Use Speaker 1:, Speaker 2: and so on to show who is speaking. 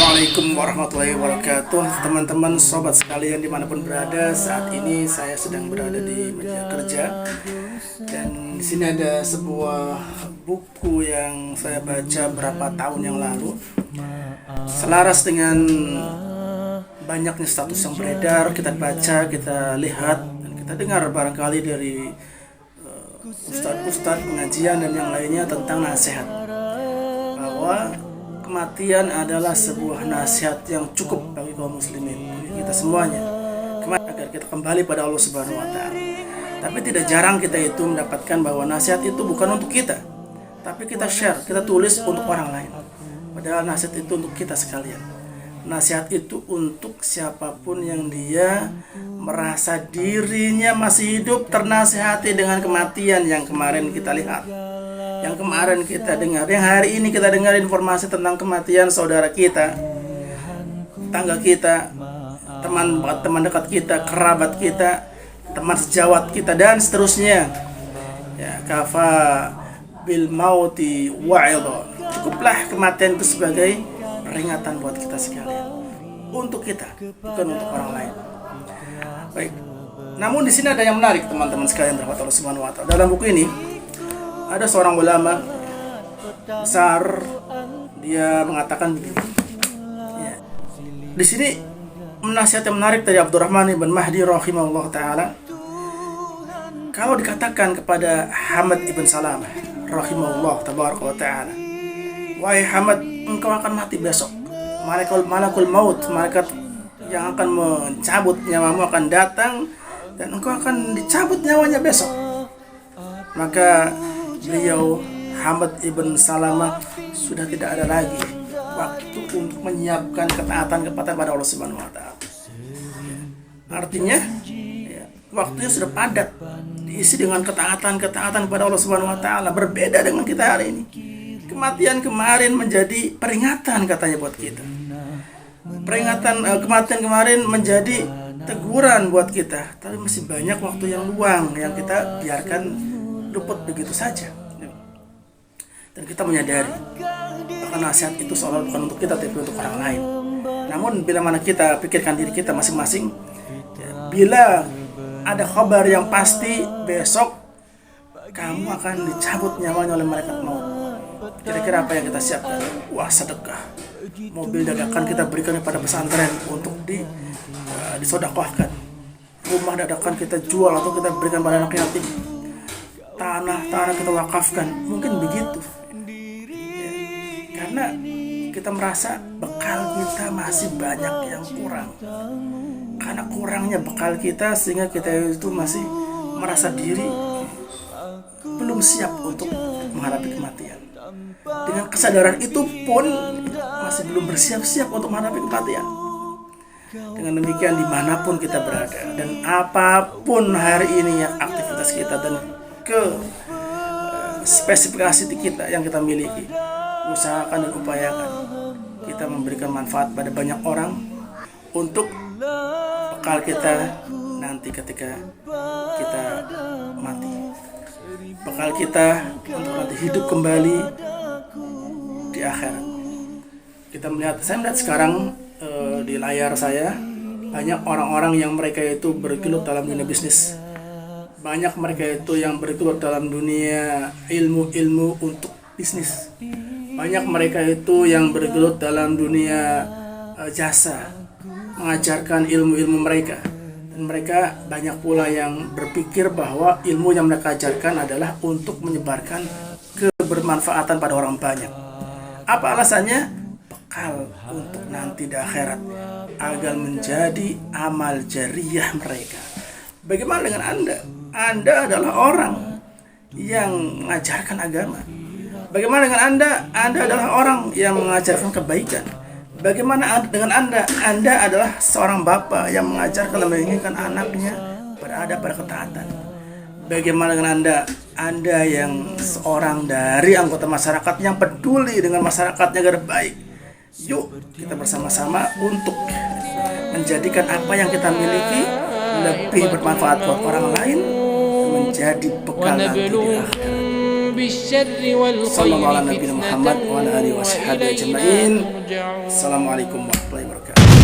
Speaker 1: Assalamualaikum warahmatullahi wabarakatuh, teman-teman sobat sekalian dimanapun berada. Saat ini saya sedang berada di meja kerja dan di sini ada sebuah buku yang saya baca berapa tahun yang lalu. Selaras dengan banyaknya status yang beredar, kita baca, kita lihat dan kita dengar barangkali dari ustadz-ustadz pengajian dan yang lainnya tentang nasihat bahwa kematian adalah sebuah nasihat yang cukup bagi kaum muslimin, bagi kita semuanya, agar kita kembali pada Allah Subhanahu wa Ta'ala. Tapi tidak jarang kita itu mendapatkan bahwa nasihat itu bukan untuk kita, tapi kita share, kita tulis untuk orang lain. Padahal nasihat itu untuk kita sekalian. Nasihat itu untuk siapapun yang dia merasa dirinya masih hidup ternasihati dengan kematian yang kemarin kita lihat, yang kemarin kita dengar, yang hari ini kita dengar informasi tentang kematian saudara kita, tetangga kita, teman dekat kita, kerabat kita, teman sejawat kita, dan seterusnya. Ya, kafa bil mauti wa'idha. Cukuplah kematian itu sebagai peringatan buat kita sekalian, untuk kita, bukan untuk orang lain. Baik. Namun di sini ada yang menarik, teman-teman sekalian rahmat Allah Subhanahu wa Ta'ala. Dalam buku ini ada seorang ulama besar, dia mengatakan begini. Ya. Di sini nasihat yang menarik dari Abdurrahman ibn Mahdi rahimahullah taala. Kalau dikatakan kepada Hamad ibn Salamah rahimahullah tabaraka wa taala, wahai Hamad, engkau akan mati besok. Malakul maut, malaikat yang akan mencabut nyawamu akan datang dan engkau akan dicabut nyawanya besok. Maka beliau Hamad ibn Salamah sudah tidak ada lagi waktu untuk menyiapkan ketaatan kepada Allah Subhanahu wa Ta'ala. Artinya ya, waktunya sudah padat, diisi dengan ketaatan kepada Allah Subhanahu wa Ta'ala. Berbeda dengan kita hari ini. Kematian kemarin menjadi peringatan katanya buat kita. Kematian kemarin menjadi teguran buat kita. Tapi masih banyak waktu yang luang yang kita biarkan luput begitu saja. Dan kita menyadari bahwa nasihat itu seolah bukan untuk kita tapi untuk orang lain. Namun bila mana kita pikirkan diri kita masing-masing, ya, bila ada kabar yang pasti besok kamu akan dicabut nyawanya oleh malaikat maut, kira-kira apa yang kita siapkan? Wah, sedekah, mobil dadakan kita berikan kepada pesantren untuk disodakohkan, rumah dadakan kita jual atau kita berikan pada anak yatim, tanah kita wakafkan, mungkin begitu ya, karena kita merasa bekal kita masih banyak yang kurang. Karena kurangnya bekal kita sehingga kita itu masih merasa diri belum siap untuk menghadapi kematian. Dengan kesadaran itu pun masih belum bersiap-siap untuk menghadapi kematian. Dengan demikian dimanapun kita berada dan apapun hari ini yang aktivitas kita dan spesifikasi kita yang kita miliki, usahakan dan upayakan kita memberikan manfaat pada banyak orang untuk bekal kita nanti ketika kita mati. Bekal kita untuk nanti hidup kembali di akhirat. Saya melihat sekarang di layar saya banyak orang-orang yang mereka itu bergelut dalam dunia bisnis. Banyak mereka itu yang bergelut dalam dunia ilmu untuk bisnis. Banyak mereka itu yang bergelut dalam dunia jasa, mengajarkan ilmu-ilmu mereka. Dan mereka banyak pula yang berpikir bahwa ilmu yang mereka ajarkan adalah untuk menyebarkan kebermanfaatan pada orang banyak. Apa alasannya? Bekal untuk nanti di akhirat, agar menjadi amal jariyah mereka. Bagaimana dengan Anda? Anda adalah orang yang mengajarkan agama. Bagaimana dengan Anda? Anda adalah orang yang mengajarkan kebaikan. Bagaimana dengan Anda? Anda adalah seorang bapak yang mengajarkan dan menginginkan anaknya berada pada ketaatan. Bagaimana dengan Anda? Anda yang seorang dari anggota masyarakat yang peduli dengan masyarakatnya agar baik. Yuk kita bersama-sama untuk menjadikan apa yang kita miliki lebih bermanfaat buat orang lain, menjadi bekal nanti di akhirat.
Speaker 2: بالشر
Speaker 1: Sallallahu ala
Speaker 2: والخير
Speaker 1: nabiyina
Speaker 2: فتنة
Speaker 1: Muhammad wa ala alihi wa sahbihi
Speaker 2: وإلينا
Speaker 1: ajma'in.
Speaker 2: ترجعون.
Speaker 1: Assalamualaikum warahmatullahi wabarakatuh.